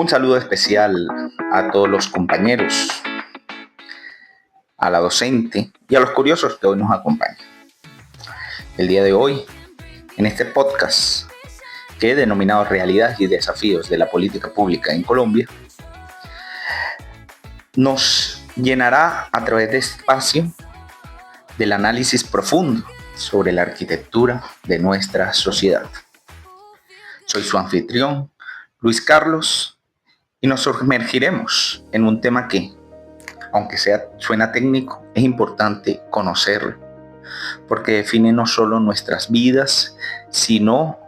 Un saludo especial a todos los compañeros, a la docente y a los curiosos que hoy nos acompañan. El día de hoy, en este podcast que he denominado Realidades y Desafíos de la Política Pública en Colombia, nos llenará a través de este espacio del análisis profundo sobre la arquitectura de nuestra sociedad. Soy su anfitrión, Luis Carlos, y nos sumergiremos en un tema que, aunque suena técnico, es importante conocerlo, porque define no solo nuestras vidas, sino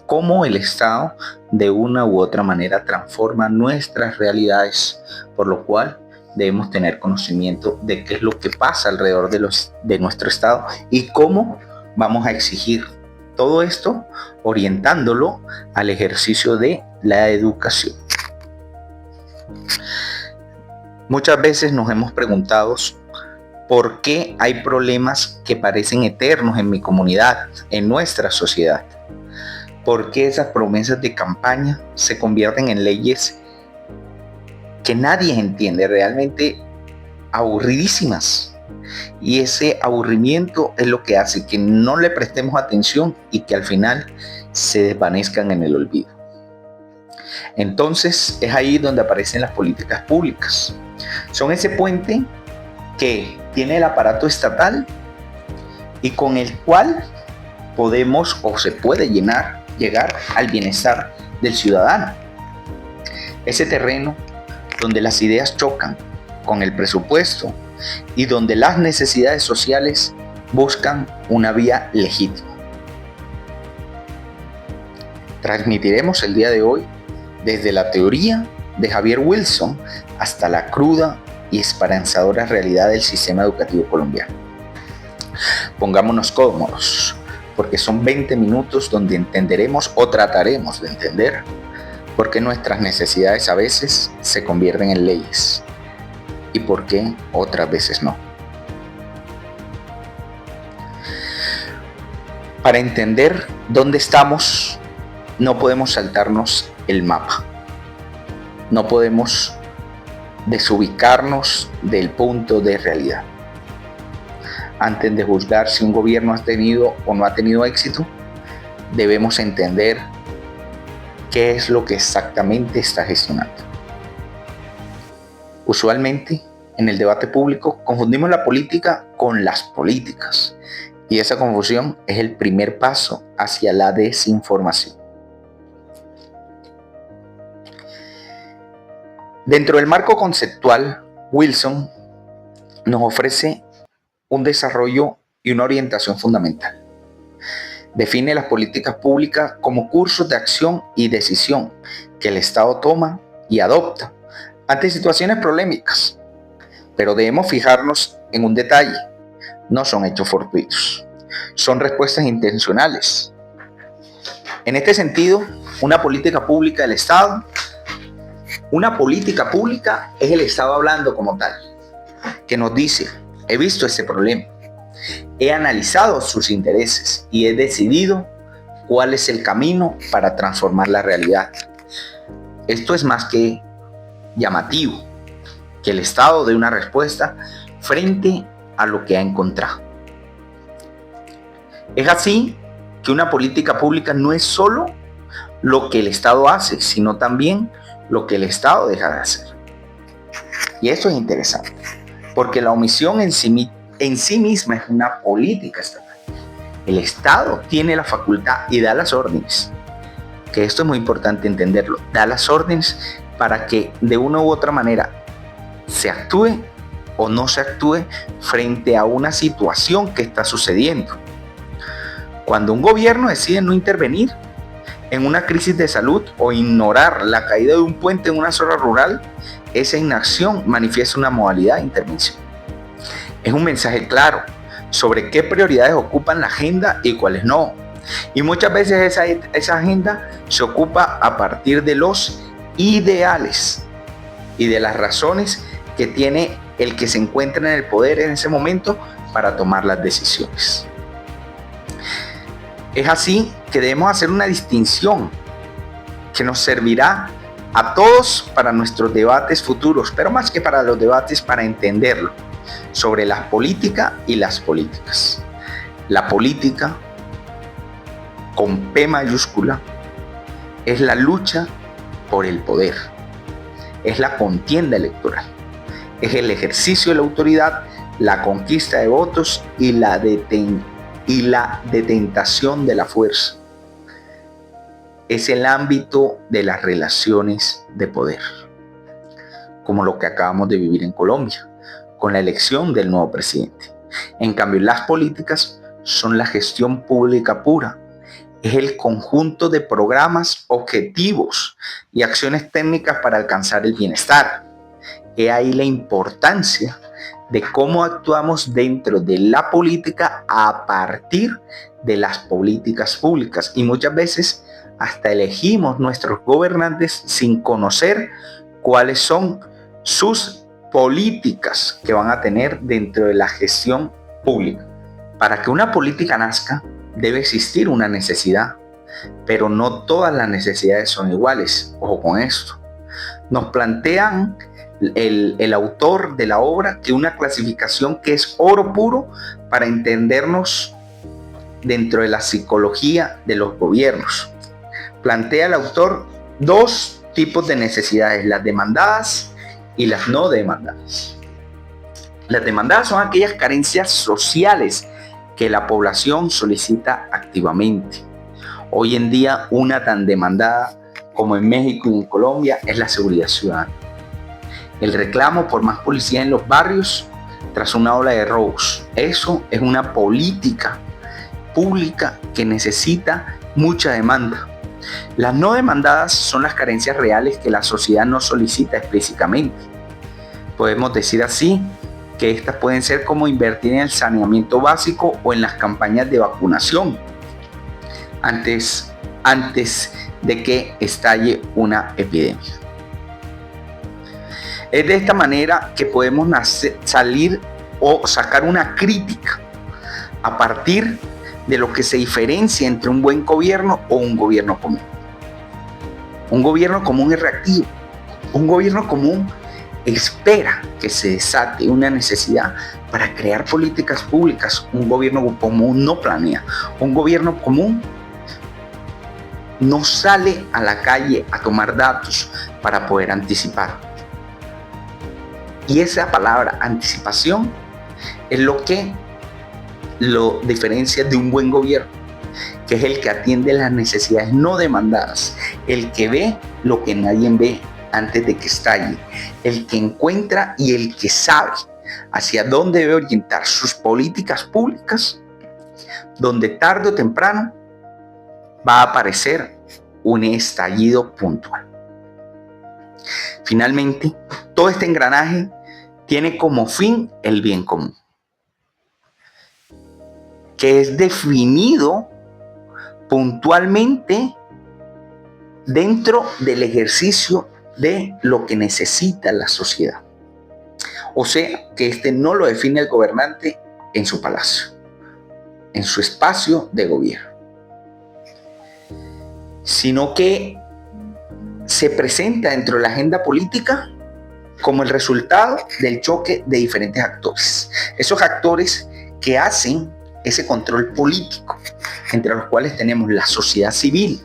cómo el Estado de una u otra manera transforma nuestras realidades, por lo cual debemos tener conocimiento de qué es lo que pasa alrededor de nuestro Estado y cómo vamos a exigir todo esto orientándolo al ejercicio de la educación. Muchas veces nos hemos preguntado por qué hay problemas que parecen eternos en mi comunidad, en nuestra sociedad. ¿Por qué esas promesas de campaña se convierten en leyes que nadie entiende, realmente aburridísimas? Y ese aburrimiento es lo que hace que no le prestemos atención y que al final se desvanezcan en el olvido. Entonces es ahí donde aparecen las políticas públicas. Son ese puente que tiene el aparato estatal y con el cual podemos o se puede llegar al bienestar del ciudadano. Ese terreno donde las ideas chocan con el presupuesto y donde las necesidades sociales buscan una vía legítima. Transmitiremos el día de hoy desde la teoría de Javier Wilson hasta la cruda y esperanzadora realidad del sistema educativo colombiano. Pongámonos cómodos, porque son 20 minutos donde entenderemos o trataremos de entender por qué nuestras necesidades a veces se convierten en leyes y por qué otras veces no. Para entender dónde estamos, no podemos saltarnos el mapa. No podemos desubicarnos del punto de realidad. Antes de juzgar si un gobierno ha tenido o no ha tenido éxito, debemos entender qué es lo que exactamente está gestionando. Usualmente, en el debate público, confundimos la política con las políticas, y esa confusión es el primer paso hacia la desinformación. Dentro del marco conceptual, Wilson nos ofrece un desarrollo y una orientación fundamental. Define las políticas públicas como cursos de acción y decisión que el Estado toma y adopta ante situaciones polémicas. Pero debemos fijarnos en un detalle: no son hechos fortuitos, son respuestas intencionales. En este sentido, una política pública del Estado, una política pública es el Estado hablando como tal, que nos dice: he visto este problema, he analizado sus intereses y he decidido cuál es el camino para transformar la realidad. Esto es más que llamativo, que el Estado dé una respuesta frente a lo que ha encontrado. Es así que una política pública no es solo lo que el Estado hace, sino también lo que el Estado deja de hacer. Y eso es interesante, porque la omisión en sí misma es una política estatal. El Estado tiene la facultad y da las órdenes, que esto es muy importante entenderlo, da las órdenes para que de una u otra manera se actúe o no se actúe frente a una situación que está sucediendo. Cuando un gobierno decide no intervenir en una crisis de salud o ignorar la caída de un puente en una zona rural, esa inacción manifiesta una modalidad de intervención. Es un mensaje claro sobre qué prioridades ocupan la agenda y cuáles no. Y muchas veces esa agenda se ocupa a partir de los ideales y de las razones que tiene el que se encuentra en el poder en ese momento para tomar las decisiones. Es así que debemos hacer una distinción que nos servirá a todos para nuestros debates futuros, pero más que para los debates, para entenderlo, sobre la política y las políticas. La política, con P mayúscula, es la lucha por el poder, es la contienda electoral, es el ejercicio de la autoridad, la conquista de votos y la detentación de la fuerza. Es el ámbito de las relaciones de poder, como lo que acabamos de vivir en Colombia, con la elección del nuevo presidente. En cambio, las políticas son la gestión pública pura, es el conjunto de programas, objetivos y acciones técnicas para alcanzar el bienestar. He ahí la importancia de cómo actuamos dentro de la política a partir de las políticas públicas, y muchas veces hasta elegimos nuestros gobernantes sin conocer cuáles son sus políticas que van a tener dentro de la gestión pública. Para que una política nazca, debe existir una necesidad, pero no todas las necesidades son iguales. Ojo con esto. Nos plantean el autor de la obra que una clasificación que es oro puro para entendernos dentro de la psicología de los gobiernos. Plantea el autor dos tipos de necesidades, las demandadas y las no demandadas. Las demandadas son aquellas carencias sociales que la población solicita activamente. Hoy en día, una tan demandada como en México y en Colombia es la seguridad ciudadana. El reclamo por más policía en los barrios tras una ola de robos. Eso es una política pública que necesita mucha demanda. Las no demandadas son las carencias reales que la sociedad no solicita explícitamente. Podemos decir así que estas pueden ser como invertir en el saneamiento básico o en las campañas de vacunación antes de que estalle una epidemia. Es de esta manera que podemos salir o sacar una crítica a partir de lo que se diferencia entre un buen gobierno o un gobierno común. Un gobierno común es reactivo. Un gobierno común espera que se desate una necesidad para crear políticas públicas. Un gobierno común no planea. Un gobierno común no sale a la calle a tomar datos para poder anticipar. Y esa palabra anticipación es lo que lo diferencia de un buen gobierno, que es el que atiende las necesidades no demandadas, el que ve lo que nadie ve antes de que estalle, el que encuentra y el que sabe hacia dónde debe orientar sus políticas públicas, donde tarde o temprano va a aparecer un estallido puntual. Finalmente, todo este engranaje tiene como fin el bien común, que es definido puntualmente dentro del ejercicio de lo que necesita la sociedad. O sea, que este no lo define el gobernante en su palacio, en su espacio de gobierno, sino que se presenta dentro de la agenda política como el resultado del choque de diferentes actores. Esos actores que hacen ese control político, entre los cuales tenemos la sociedad civil,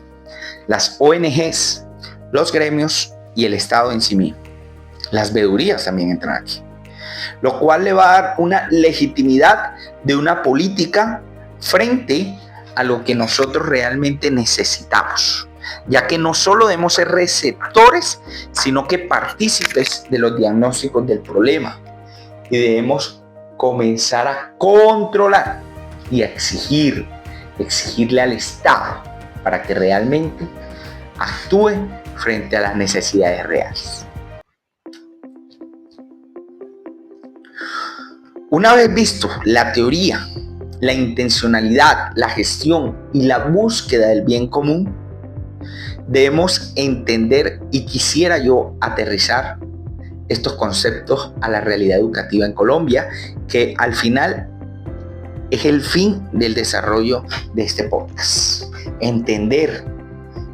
las ONGs, los gremios y el Estado en sí mismo. Las veedurías también entran aquí, lo cual le va a dar una legitimidad de una política frente a lo que nosotros realmente necesitamos, ya que no solo debemos ser receptores, sino que partícipes de los diagnósticos del problema, y debemos comenzar a controlar y a exigirle al Estado para que realmente actúe frente a las necesidades reales. Una vez visto la teoría, la intencionalidad, la gestión y la búsqueda del bien común, debemos entender, y quisiera yo aterrizar estos conceptos a la realidad educativa en Colombia, que al final es el fin del desarrollo de este podcast. Entender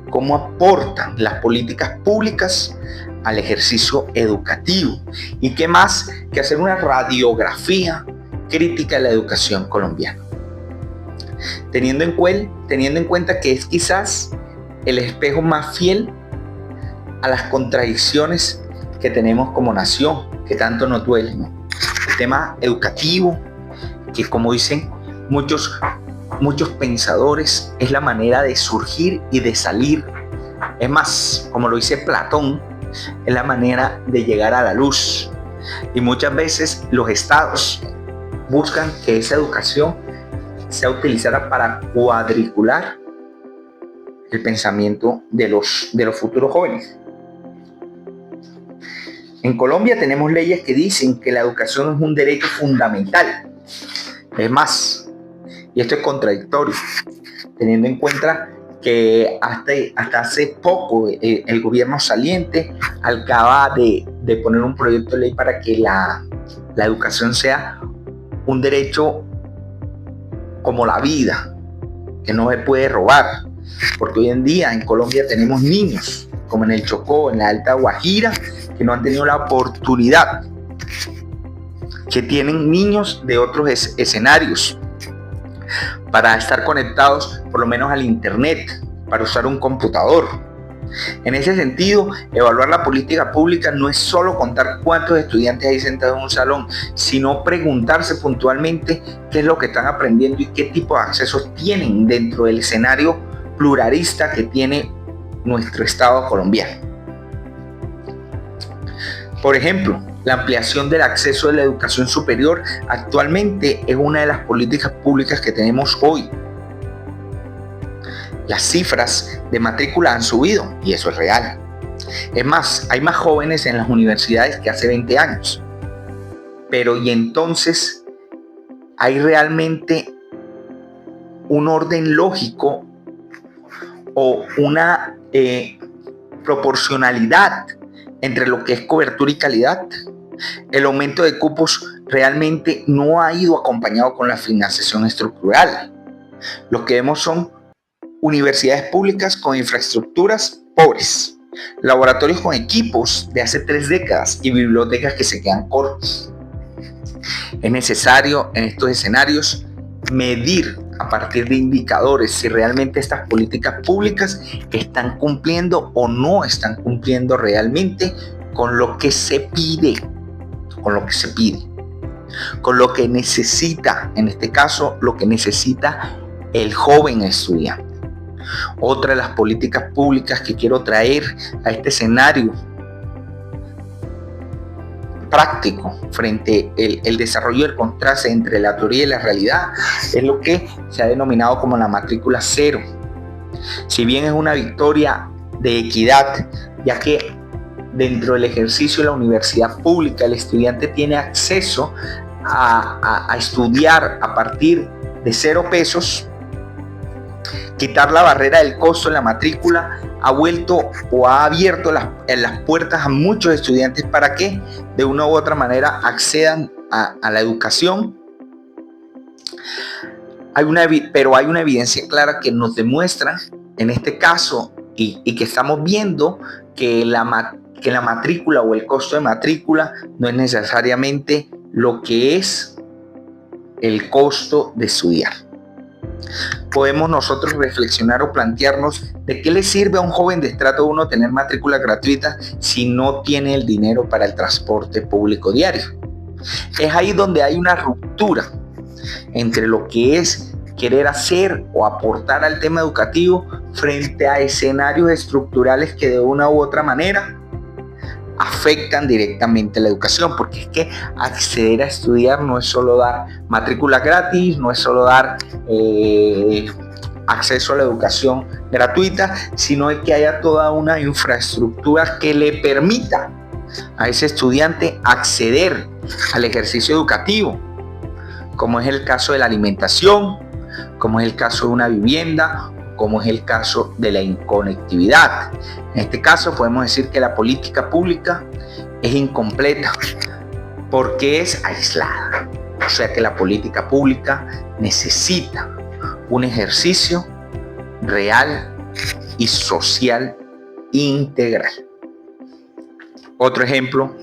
cómo aportan las políticas públicas al ejercicio educativo y qué más que hacer una radiografía crítica de la educación colombiana, teniendo en cuenta que es quizás el espejo más fiel a las contradicciones que tenemos como nación, que tanto nos duelen, ¿no? El tema educativo, que como dicen muchos pensadores, es la manera de surgir y de salir. Es más, como lo dice Platón, es la manera de llegar a la luz. Y muchas veces los estados buscan que esa educación sea utilizada para cuadricular el pensamiento de los futuros jóvenes. En Colombia tenemos leyes que dicen que la educación es un derecho fundamental. Es más, y esto es contradictorio, teniendo en cuenta que hasta hace poco el gobierno saliente acaba de poner un proyecto de ley para que la educación sea un derecho como la vida, que no se puede robar, porque hoy en día en Colombia tenemos niños, como en el Chocó, en la Alta Guajira, que no han tenido la oportunidad, que tienen niños de otros escenarios para estar conectados por lo menos al internet, para usar un computador. En ese sentido, evaluar la política pública no es solo contar cuántos estudiantes hay sentados en un salón, sino preguntarse puntualmente qué es lo que están aprendiendo y qué tipo de accesos tienen dentro del escenario pluralista que tiene nuestro Estado colombiano. Por ejemplo, la ampliación del acceso a la educación superior actualmente es una de las políticas públicas que tenemos hoy. Las cifras de matrícula han subido y eso es real. Es más, hay más jóvenes en las universidades que hace 20 años. Pero ¿y entonces hay realmente un orden lógico o una proporcionalidad entre lo que es cobertura y calidad? El aumento de cupos realmente no ha ido acompañado con la financiación estructural. Lo que vemos son universidades públicas con infraestructuras pobres, laboratorios con equipos de hace 3 décadas y bibliotecas que se quedan cortos. Es necesario en estos escenarios medir a partir de indicadores si realmente estas políticas públicas están cumpliendo o no están cumpliendo realmente con lo que se pide, con lo que necesita, en este caso, lo que necesita el joven estudiante. Otra de las políticas públicas que quiero traer a este escenario práctico frente el desarrollo del contraste entre la teoría y la realidad es lo que se ha denominado como la matrícula cero. Si bien es una victoria de equidad, ya que dentro del ejercicio de la universidad pública el estudiante tiene acceso a estudiar a partir de 0 pesos, quitar la barrera del costo en la matrícula ha vuelto o ha abierto las puertas a muchos estudiantes para que de una u otra manera accedan a la educación. Pero hay una evidencia clara que nos demuestra en este caso y que estamos viendo que la matrícula o el costo de matrícula no es necesariamente lo que es el costo de estudiar. Podemos nosotros reflexionar o plantearnos de qué le sirve a un joven de estrato 1 tener matrícula gratuita si no tiene el dinero para el transporte público diario. Es ahí donde hay una ruptura entre lo que es querer hacer o aportar al tema educativo frente a escenarios estructurales que de una u otra manera afectan directamente la educación, porque es que acceder a estudiar no es solo dar matrícula gratis, no es solo dar acceso a la educación gratuita, sino que haya toda una infraestructura que le permita a ese estudiante acceder al ejercicio educativo, como es el caso de la alimentación, como es el caso de una vivienda, como es el caso de la inconectividad. En este caso podemos decir que la política pública es incompleta porque es aislada. O sea que la política pública necesita un ejercicio real y social integral. Otro ejemplo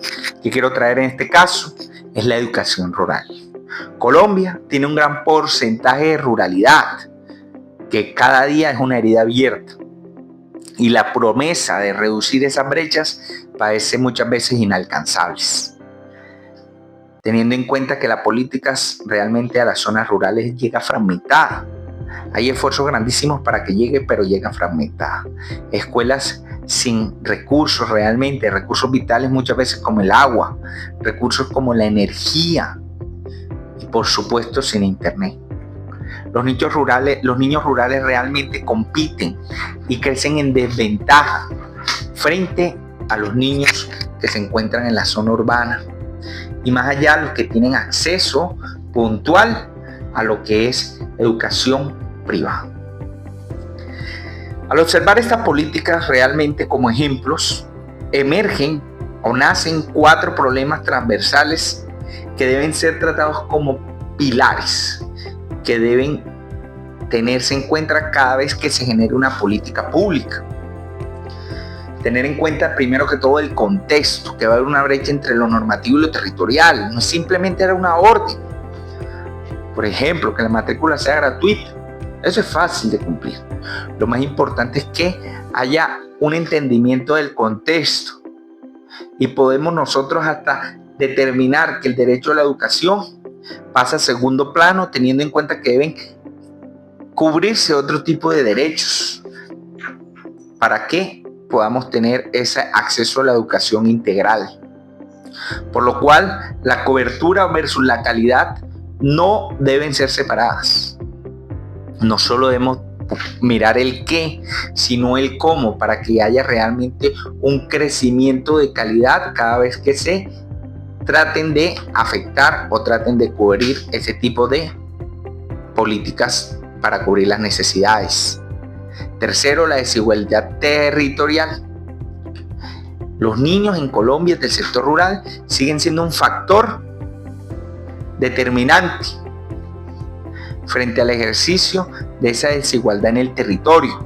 que quiero traer en este caso es la educación rural. Colombia tiene un gran porcentaje de ruralidad, que cada día es una herida abierta. Y la promesa de reducir esas brechas parece muchas veces inalcanzables. Teniendo en cuenta que la política realmente a las zonas rurales llega fragmentada. Hay esfuerzos grandísimos para que llegue, pero llega fragmentada. Escuelas sin recursos realmente, recursos vitales muchas veces como el agua, recursos como la energía y por supuesto sin internet. Los niños rurales realmente compiten y crecen en desventaja frente a los niños que se encuentran en la zona urbana y más allá los que tienen acceso puntual a lo que es educación privada. Al observar estas políticas realmente como ejemplos, emergen o nacen 4 problemas transversales que deben ser tratados como pilares, que deben tenerse en cuenta cada vez que se genere una política pública. Tener en cuenta primero que todo el contexto, que va a haber una brecha entre lo normativo y lo territorial. No simplemente era una orden. Por ejemplo, que la matrícula sea gratuita. Eso es fácil de cumplir. Lo más importante es que haya un entendimiento del contexto y podemos nosotros hasta determinar que el derecho a la educación pasa a segundo plano, teniendo en cuenta que deben cubrirse otro tipo de derechos para que podamos tener ese acceso a la educación integral. Por lo cual, la cobertura versus la calidad no deben ser separadas. No solo debemos mirar el qué, sino el cómo, para que haya realmente un crecimiento de calidad cada vez que se traten de afectar o traten de cubrir ese tipo de políticas para cubrir las necesidades. Tercero, la desigualdad territorial. Los niños en Colombia del sector rural siguen siendo un factor determinante frente al ejercicio de esa desigualdad en el territorio.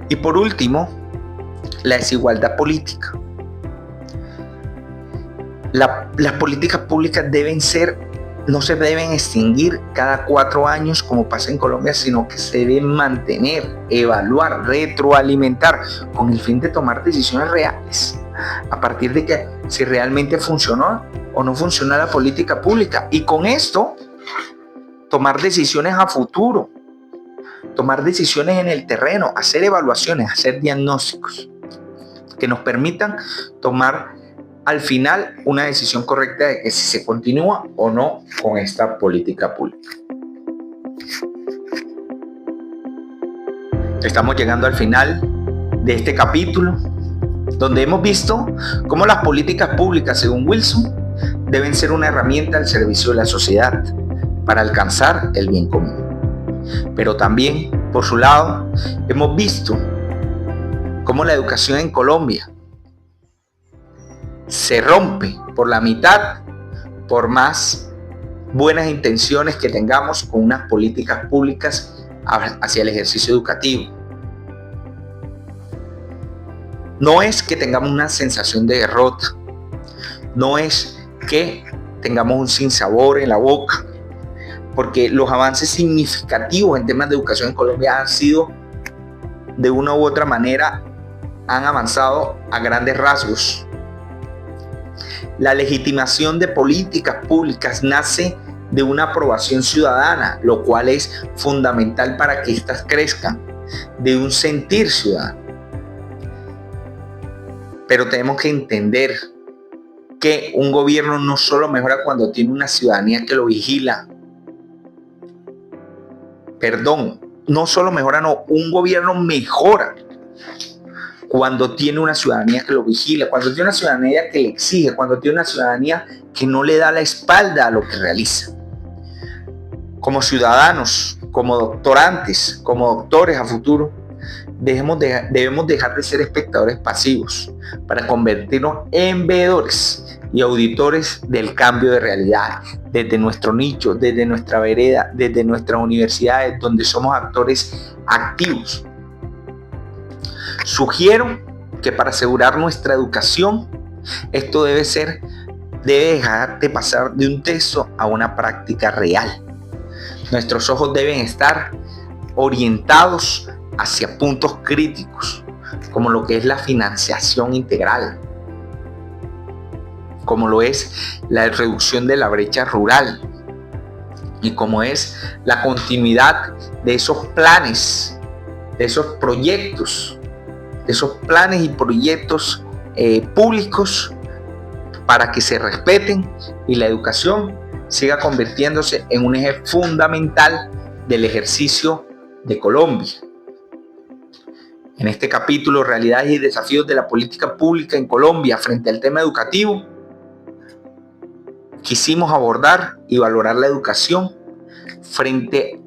Y por último, la desigualdad política. Las políticas públicas no se deben extinguir cada 4 años como pasa en Colombia, sino que se deben mantener, evaluar, retroalimentar con el fin de tomar decisiones reales a partir de que si realmente funcionó o no funciona la política pública, y con esto tomar decisiones a futuro, tomar decisiones en el terreno, hacer evaluaciones, hacer diagnósticos que nos permitan tomar al final una decisión correcta de que si se continúa o no con esta política pública. Estamos llegando al final de este capítulo, donde hemos visto cómo las políticas públicas, según Wilson, deben ser una herramienta al servicio de la sociedad para alcanzar el bien común. Pero también, por su lado, hemos visto cómo la educación en Colombia se rompe por la mitad por más buenas intenciones que tengamos con unas políticas públicas hacia el ejercicio educativo. No es que tengamos una sensación de derrota, no es que tengamos un sinsabor en la boca, porque los avances significativos en temas de educación en Colombia han sido, de una u otra manera, han avanzado a grandes rasgos. La legitimación de políticas públicas nace de una aprobación ciudadana, lo cual es fundamental para que éstas crezcan, de un sentir ciudadano. Pero tenemos que entender que un gobierno no solo mejora cuando tiene una ciudadanía que lo vigila. Un gobierno mejora cuando tiene una ciudadanía que lo vigila, cuando tiene una ciudadanía que le exige, cuando tiene una ciudadanía que no le da la espalda a lo que realiza. Como ciudadanos, como doctorantes, como doctores a futuro, debemos dejar de ser espectadores pasivos para convertirnos en veedores y auditores del cambio de realidad, desde nuestro nicho, desde nuestra vereda, desde nuestras universidades, donde somos actores activos Sugiero que para asegurar nuestra educación, esto debe dejar de pasar de un texto a una práctica real. Nuestros ojos deben estar orientados hacia puntos críticos, como lo que es la financiación integral, como lo es la reducción de la brecha rural y como es la continuidad de esos planes, de esos proyectos, de esos planes y proyectos públicos para que se respeten y la educación siga convirtiéndose en un eje fundamental del ejercicio de Colombia. En este capítulo, realidades y desafíos de la política pública en Colombia frente al tema educativo, quisimos abordar y valorar la educación frente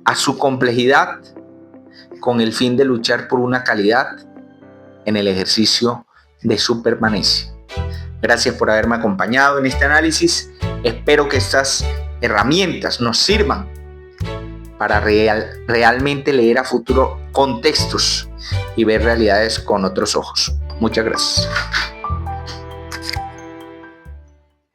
a su complejidad con el fin de luchar por una calidad en el ejercicio de su permanencia. Gracias por haberme acompañado en este análisis. Espero que estas herramientas nos sirvan para realmente leer a futuro contextos y ver realidades con otros ojos. Muchas gracias.